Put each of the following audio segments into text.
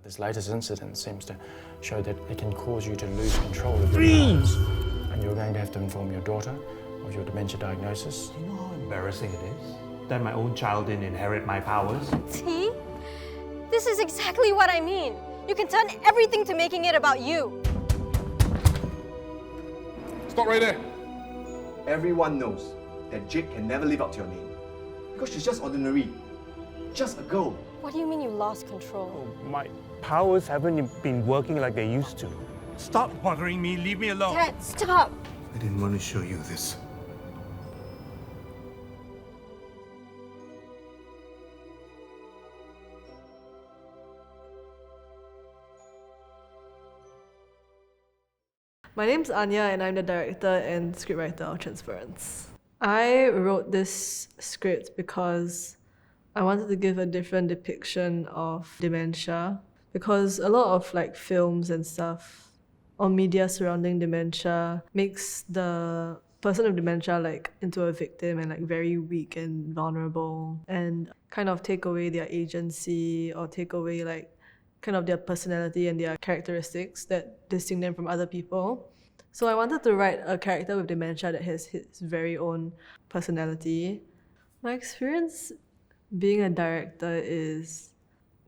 This latest incident seems to show that it can cause you to lose control of your lives, and you're going to have to inform your daughter of your dementia diagnosis. Do you know how embarrassing it is that my own child didn't inherit my powers? See? This is exactly what I mean. You can turn everything to making it about you. Stop right there. Everyone knows that Jade can never live up to your name. Because she's just ordinary. Just a girl. What do you mean you lost control? My powers haven't been working like they used to. Stop bothering me, leave me alone. Dad, stop! I didn't want to show you this. My name's Anya and I'm the director and scriptwriter of Transference. I wrote this script because I wanted to give a different depiction of dementia, because a lot of films and stuff or media surrounding dementia makes the person with dementia into a victim and very weak and vulnerable, and kind of take away their agency or take away kind of their personality and their characteristics that distinguish them from other people. So I wanted to write a character with dementia that has his very own personality. My experience being a director is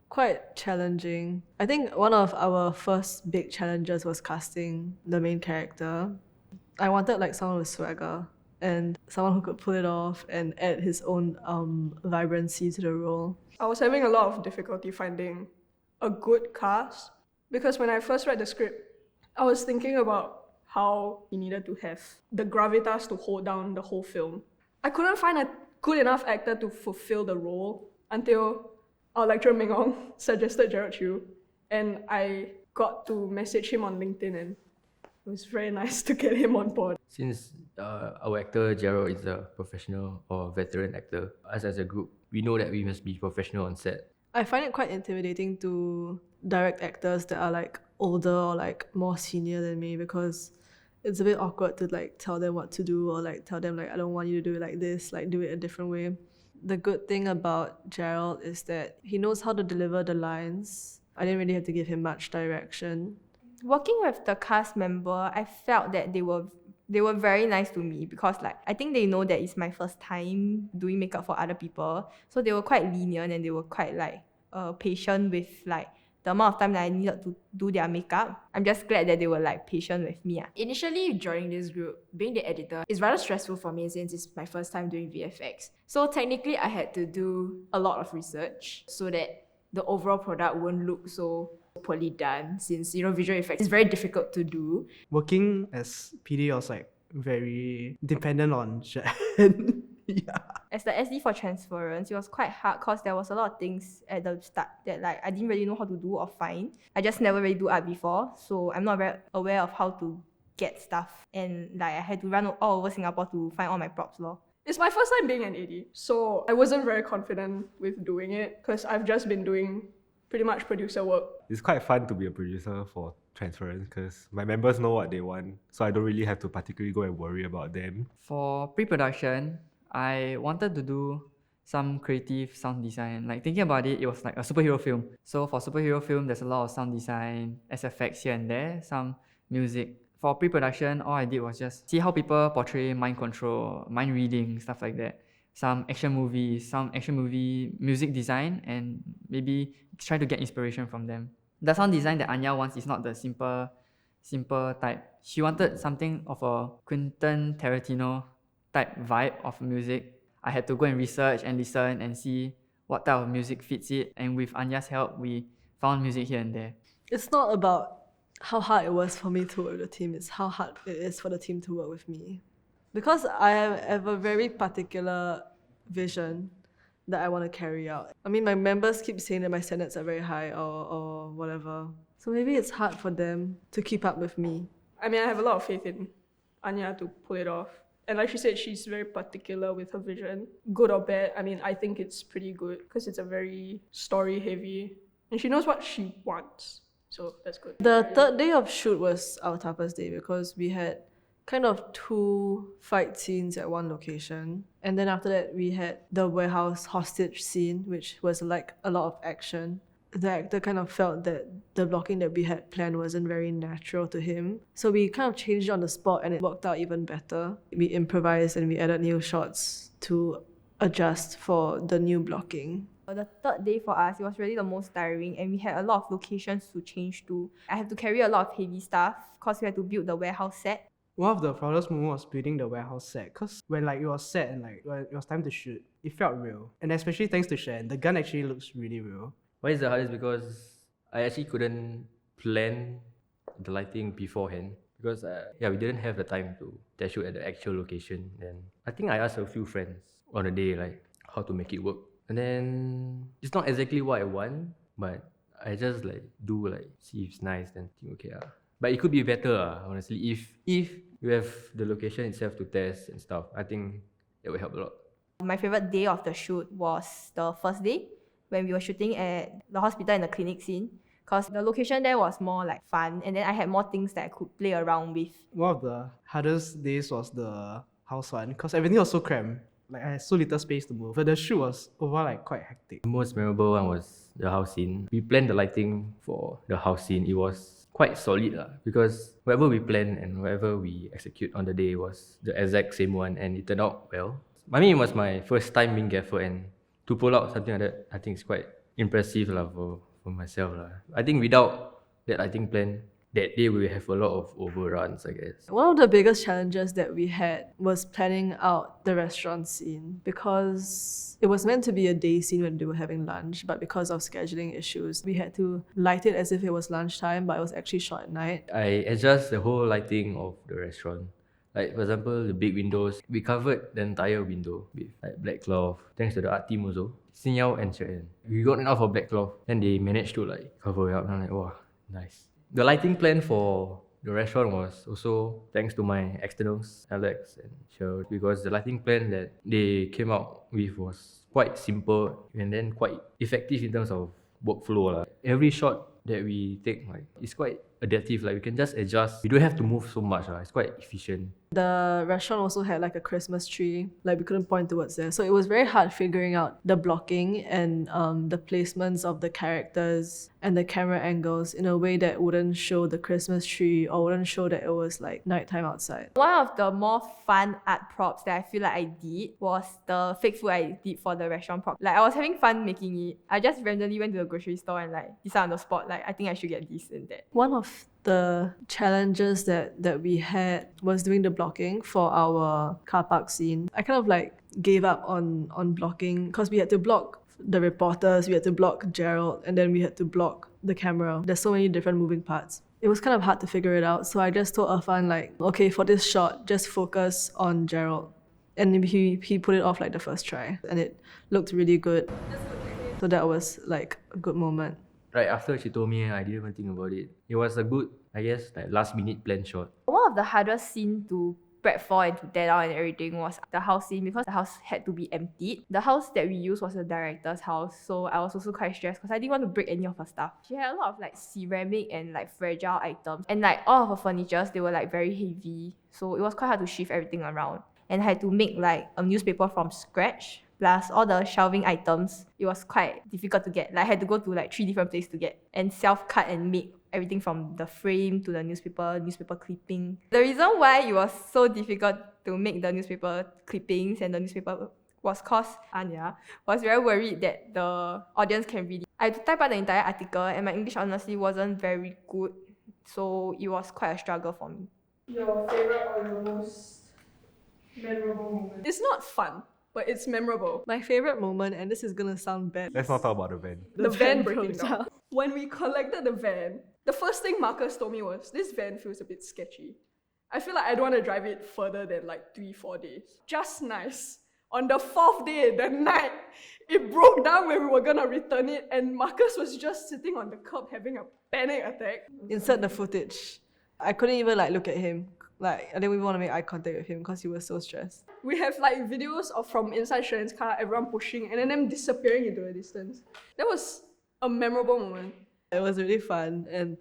quite challenging. I think one of our first big challenges was casting the main character. I wanted someone with swagger and someone who could pull it off and add his own vibrancy to the role. I was having a lot of difficulty finding a good cast because when I first read the script, I was thinking about how he needed to have the gravitas to hold down the whole film. I couldn't find a good enough actor to fulfill the role until our lecturer Mingong suggested Gerald Chew, and I got to message him on LinkedIn, and it was very nice to get him on board. Since our actor Gerald is a professional or veteran actor, us as a group, we know that we must be professional on set. I find it quite intimidating to direct actors that are older or more senior than me, because it's a bit awkward to tell them what to do or tell them I don't want you to do it like this, do it a different way. The good thing about Gerald is that he knows how to deliver the lines. I didn't really have to give him much direction. Working with the cast member, I felt that they were very nice to me because I think they know that it's my first time doing makeup for other people. So they were quite lenient and they were quite patient with the amount of time that I needed to do their makeup. I'm just glad that they were patient with me. Initially joining this group, being the editor is rather stressful for me since it's my first time doing VFX. So technically I had to do a lot of research so that the overall product won't look so poorly done, since visual effects is very difficult to do. Working as PD was very dependent on Jade. Yeah. As the SD for Transference, it was quite hard because there was a lot of things at the start that I didn't really know how to do or find. I just never really do art before, so I'm not very aware of how to get stuff, and I had to run all over Singapore to find all my props lor. It's my first time being an AD, so I wasn't very confident with doing it because I've just been doing pretty much producer work. It's quite fun to be a producer for Transference because my members know what they want, so I don't really have to particularly go and worry about them. For pre-production, I wanted to do some creative sound design. Thinking about it, it was a superhero film. So for superhero film, there's a lot of sound design, SFX here and there, some music. For pre-production, all I did was just see how people portray mind control, mind reading, stuff like that. Some action movie music design, and maybe try to get inspiration from them. The sound design that Anya wants is not the simple type. She wanted something of a Quentin Tarantino type vibe of music. I had to go and research and listen and see what type of music fits it, and with Anya's help, we found music here and there. It's not about how hard it was for me to work with the team, it's how hard it is for the team to work with me. Because I have a very particular vision that I want to carry out. I mean, my members keep saying that my standards are very high or whatever. So maybe it's hard for them to keep up with me. I mean, I have a lot of faith in Anya to pull it off. And like she said, she's very particular with her vision. Good or bad, I mean, I think it's pretty good because it's a very story-heavy, and she knows what she wants. So that's good. The third day of shoot was our toughest day because we had kind of 2 fight scenes at one location. And then after that, we had the warehouse hostage scene, which was a lot of action. the actor kind of felt that the blocking that we had planned wasn't very natural to him. So we kind of changed it on the spot and it worked out even better. We improvised and we added new shots to adjust for the new blocking. The third day for us, it was really the most tiring and we had a lot of locations to change to. I had to carry a lot of heavy stuff because we had to build the warehouse set. One of the proudest moments was building the warehouse set, because when it was set and when it was time to shoot, it felt real. And especially thanks to Shen, the gun actually looks really real. Why is the hardest? Because I actually couldn't plan the lighting beforehand because we didn't have the time to test shoot at the actual location. And I think I asked a few friends on the day like how to make it work. And then it's not exactly what I want, but I just see if it's nice, then think okay. But it could be better, honestly. If you have the location itself to test and stuff, I think it will help a lot. My favorite day of the shoot was the first day when we were shooting at the hospital and the clinic scene, because the location there was more like fun and then I had more things that I could play around with. One of the hardest days was the house one, because everything was so cramped. I had so little space to move. But the shoot was overall quite hectic. The most memorable one was the house scene. We planned the lighting for the house scene. It was quite solid because whatever we plan and whatever we execute on the day was the exact same one and it turned out well. I mean, it was my first time being gaffer and to pull out something like that, I think it's quite impressive for myself. I think without that lighting plan, that day we will have a lot of overruns, I guess. One of the biggest challenges that we had was planning out the restaurant scene, because it was meant to be a day scene when they were having lunch, but because of scheduling issues, we had to light it as if it was lunchtime, but it was actually shot at night. I adjust the whole lighting of the restaurant. Like for example, the big windows, we covered the entire window with black cloth, thanks to the art team also. Sinyao and Sharon. We got enough of black cloth, and they managed to cover it up, and I'm like, wow, nice. The lighting plan for the restaurant was also thanks to my externals, Alex and Cheryl, because the lighting plan that they came out with was quite simple and then quite effective in terms of workflow. Every shot that we take is quite adaptive. We can just adjust. We don't have to move so much. It's quite efficient. The restaurant also had a Christmas tree. We couldn't point towards there. So it was very hard figuring out the blocking and the placements of the characters and the camera angles in a way that wouldn't show the Christmas tree or wouldn't show that it was nighttime outside. One of the more fun art props that I feel I did was the fake food I did for the restaurant prop. I was having fun making it. I just randomly went to the grocery store and decided on the spot, I think I should get this and that. One of the challenges that we had was doing the blocking for our car park scene. I kind of gave up on blocking because we had to block the reporters, we had to block Gerald, and then we had to block the camera. There's so many different moving parts. It was kind of hard to figure it out, so I just told Irfan okay, for this shot, just focus on Gerald. And he put it off the first try, and it looked really good. So that was a good moment. Right after she told me, I didn't even think about it. It was a good, I guess, last minute plan shot. One of the hardest scenes to prep for and to tear down and everything was the house scene, because the house had to be emptied. The house that we used was the director's house, so I was also quite stressed because I didn't want to break any of her stuff. She had a lot of ceramic and fragile items, and all of her furnitures, they were very heavy, so it was quite hard to shift everything around. And I had to make a newspaper from scratch. Plus all the shelving items, it was quite difficult to get. I had to go to 3 different places to get and self-cut and make everything from the frame to the newspaper clipping. The reason why it was so difficult to make the newspaper clippings and the newspaper was because Anya was very worried that the audience can read it. I had to type out the entire article and my English honestly wasn't very good, so it was quite a struggle for me. Your favorite or your most memorable moment? It's not fun, but it's memorable. My favorite moment, and this is gonna sound bad. Let's not talk about the van. The van breaking down. When we collected the van, the first thing Marcus told me was, this van feels a bit sketchy. I feel I don't want to drive it further than 3-4 days. Just nice. On the 4th day, the night, it broke down when we were gonna return it, and Marcus was just sitting on the curb having a panic attack. Insert the footage. I couldn't even look at him. I didn't even want to make eye contact with him because he was so stressed. We have videos from inside Sharon's car, everyone pushing, and then them disappearing into the distance. That was a memorable moment. It was really fun, and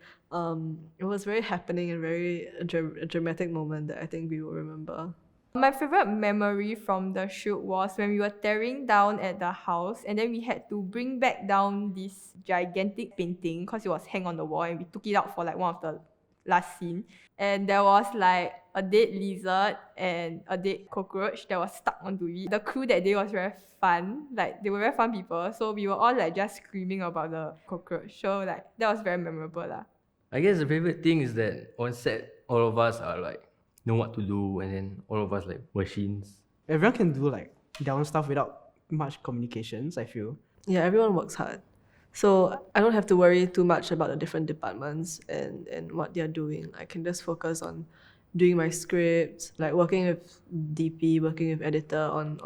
it was very happening and very a dramatic moment that I think we will remember. My favorite memory from the shoot was when we were tearing down at the house and then we had to bring back down this gigantic painting because it was hanging on the wall and we took it out for like one of the last scene. And there was like a dead lizard and a dead cockroach that was stuck onto it. The crew that day was very fun. Like they were very fun people. So we were all like just screaming about the cockroach. So like that was very memorable lah. I guess the favorite thing is that on set, all of us are like, know what to do, and then all of us like machines. Everyone can do like their own stuff without much communications, I feel. Yeah, everyone works hard. So I don't have to worry too much about the different departments and what they're doing. I can just focus on doing my script, like working with DP, working with editor on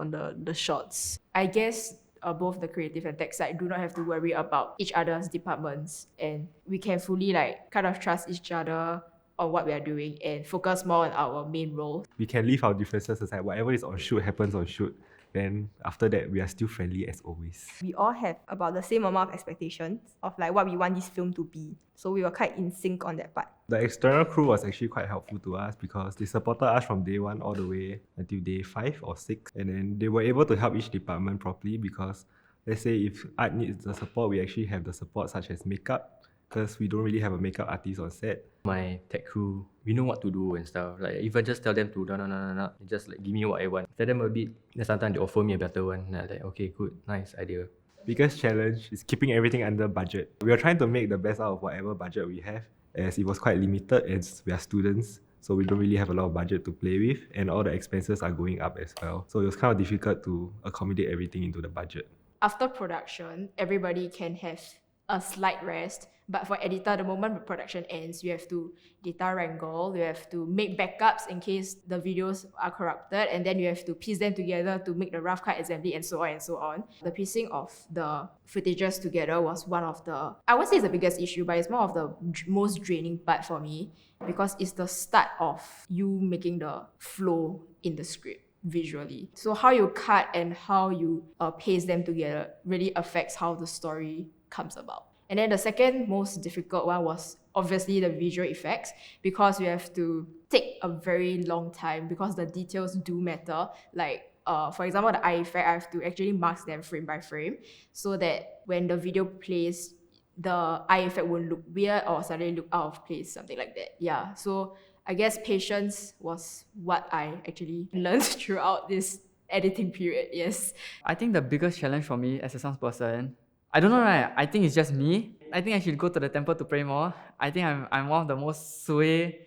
the shots. I guess both the creative and tech side do not have to worry about each other's departments, and we can fully like kind of trust each other on what we are doing and focus more on our main role. We can leave our differences aside. Whatever is on shoot happens on shoot. Then after that, we are still friendly as always. We all have about the same amount of expectations of like what we want this film to be. So we were quite in sync on that part. The external crew was actually quite helpful to us because they supported us from day 1 all the way until day 5 or 6. And then they were able to help each department properly because let's say if art needs the support, we actually have the support such as makeup because we don't really have a makeup artist on set. My tech crew, we know what to do and stuff. Like if I just tell them to no, they just like give me what I want. Tell them a bit, then sometimes they offer me a better one. And I'm like, okay, good, nice idea. Biggest challenge is keeping everything under budget. We are trying to make the best out of whatever budget we have, as it was quite limited as we are students. So we don't really have a lot of budget to play with, and all the expenses are going up as well. So it was kind of difficult to accommodate everything into the budget. After production, everybody can have a slight rest. But for editor, the moment the production ends, you have to data wrangle, you have to make backups in case the videos are corrupted, and then you have to piece them together to make the rough cut assembly and so on and so on. The piecing of the footages together was one of the, I won't say it's the biggest issue, but it's more of the most draining part for me because it's the start of you making the flow in the script visually. So how you cut and how you paste them together really affects how the story comes about. And then the second most difficult one was obviously the visual effects because you have to take a very long time because the details do matter. Like for example, the eye effect, I have to actually mask them frame by frame so that when the video plays, the eye effect won't look weird or suddenly look out of place, something like that. Yeah, so I guess patience was what I actually learned throughout this editing period, yes. I think the biggest challenge for me as a sound person, I don't know, right? I think it's just me. I think I should go to the temple to pray more. I think I'm one of the most sway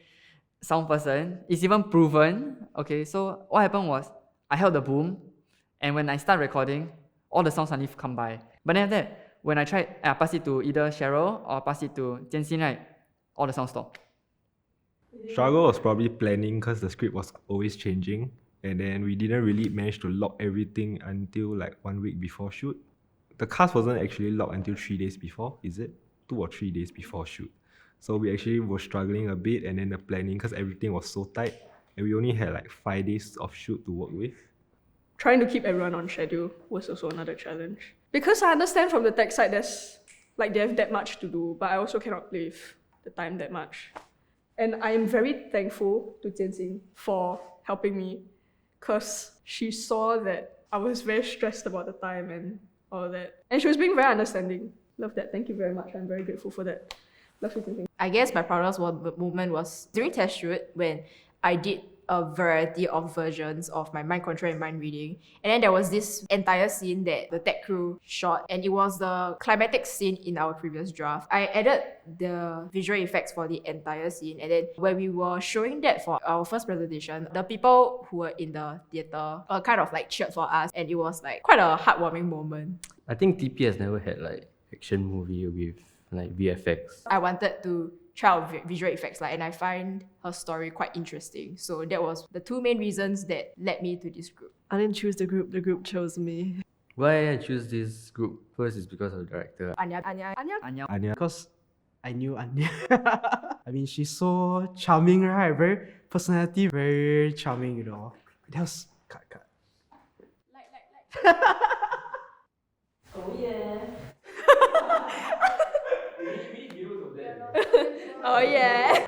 sound person. It's even proven. Okay, so what happened was I held the boom, and when I start recording, all the sounds suddenly come by. But then after that, when I tried, I pass it to either Cheryl or pass it to Jianxin, right? All the sounds stop. Struggle was probably planning because the script was always changing, and then we didn't really manage to lock everything until like 1 week before shoot. The cast wasn't actually locked until 3 days before, is it? 2 or 3 days before shoot. So we actually were struggling a bit, and then the planning because everything was so tight, and we only had like 5 days of shoot to work with. Trying to keep everyone on schedule was also another challenge. Because I understand from the tech side there's like they have that much to do, but I also cannot play with the time that much. And I am very thankful to Jianxin for helping me because she saw that I was very stressed about the time and all that. And she was being very understanding. Love that. Thank you very much. I'm very grateful for that. Love you, Jianxin. I guess my proudest moment was during test shoot when I did a variety of versions of my mind control and mind reading. And then there was this entire scene that the tech crew shot, and it was the climatic scene in our previous draft. I added the visual effects for the entire scene, and then when we were showing that for our first presentation, the people who were in the theatre kind of like cheered for us, and it was like quite a heartwarming moment. I think TP has never had like action movie with like VFX. I wanted to try out visual effects, and I find her story quite interesting. So that was the two main reasons that led me to this group. I didn't choose the group chose me. Why I choose this group? First is because of the director. Anya. Anya, because I knew Anya. I mean, she's so charming, right? Very personality, very charming, you know. That was cut. Oh yeah. Oh yeah.